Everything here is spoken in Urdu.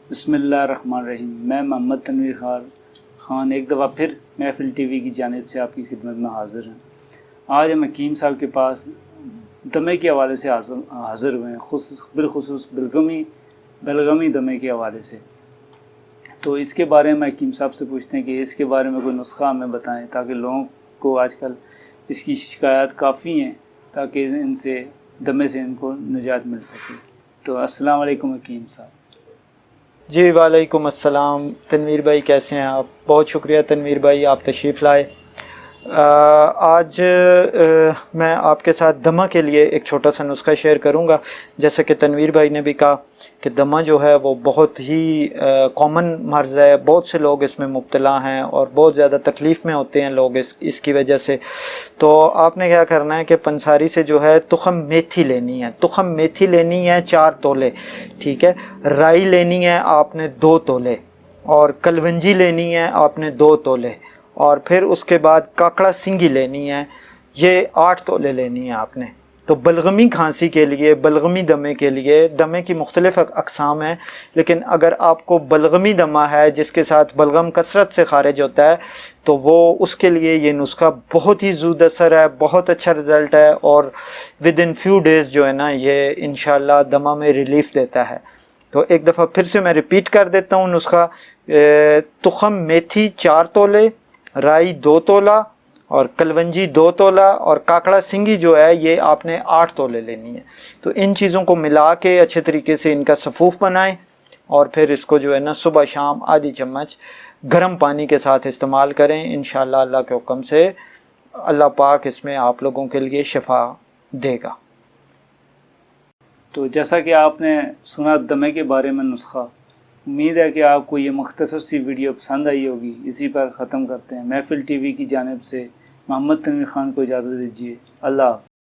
بسم اللہ الرحمن الرحیم۔ میں محمد تنویر خان ایک دفعہ پھر محفل ٹی وی کی جانب سے آپ کی خدمت میں حاضر ہیں۔ آج ہم حکیم صاحب کے پاس دمے کے حوالے سے حاضر ہوئے ہیں، بالخصوص بلغمی دمے کے حوالے سے۔ تو اس کے بارے میں حکیم صاحب سے پوچھتے ہیں کہ اس کے بارے میں کوئی نسخہ ہمیں بتائیں، تاکہ لوگوں کو آج کل اس کی شکایات کافی ہیں، تاکہ دمے سے ان کو نجات مل سکے۔ تو السلام علیکم حکیم صاحب۔ جی وعلیکم السلام تنویر بھائی، کیسے ہیں آپ؟ بہت شکریہ تنویر بھائی، آپ تشریف لائے۔ آج میں آپ کے ساتھ دمہ کے لیے ایک چھوٹا سا نسخہ شیئر کروں گا۔ جیسا کہ تنویر بھائی نے بھی کہا کہ دمہ جو ہے وہ بہت ہی کامن مرض ہے، بہت سے لوگ اس میں مبتلا ہیں اور بہت زیادہ تکلیف میں ہوتے ہیں لوگ اس کی وجہ سے۔ تو آپ نے کیا کرنا ہے کہ پنساری سے جو ہے تخم میتھی لینی ہے، تخم میتھی لینی ہے 4 تولے، ٹھیک ہے۔ رائی لینی ہے آپ نے 2 تولے، اور کلونجی لینی ہے آپ نے 2 تولے، اور پھر اس کے بعد کاکڑا سنگی لینی ہے، یہ 8 تولے لینی ہے آپ نے۔ تو بلغمی کھانسی کے لیے، بلغمی دمے کے لیے، دمے کی مختلف اقسام ہیں، لیکن اگر آپ کو بلغمی دمہ ہے جس کے ساتھ بلغم کثرت سے خارج ہوتا ہے، تو وہ اس کے لیے یہ نسخہ بہت ہی زود اثر ہے، بہت اچھا رزلٹ ہے، اور ودن فیو ڈیز جو ہے نا یہ انشاءاللہ دمہ میں ریلیف دیتا ہے۔ تو ایک دفعہ پھر سے میں ریپیٹ کر دیتا ہوں نسخہ۔ تخم میتھی 4 تولے، رائی 2 تولہ، اور کلونجی 2 تولہ، اور کاکڑا سنگی جو ہے یہ آپ نے 8 تولے لینی ہے۔ تو ان چیزوں کو ملا کے اچھے طریقے سے ان کا صفوف بنائیں، اور پھر اس کو جو ہے نا صبح شام آدھی چمچ گرم پانی کے ساتھ استعمال کریں۔ انشاءاللہ اللہ کے حکم سے اللہ پاک اس میں آپ لوگوں کے لیے شفا دے گا۔ تو جیسا کہ آپ نے سنا دمے کے بارے میں نسخہ، امید ہے کہ آپ کو یہ مختصر سی ویڈیو پسند آئی ہوگی۔ اسی پر ختم کرتے ہیں۔ محفل ٹی وی کی جانب سے محمد تنویر خان کو اجازت دیجیے۔ اللہ حافظ۔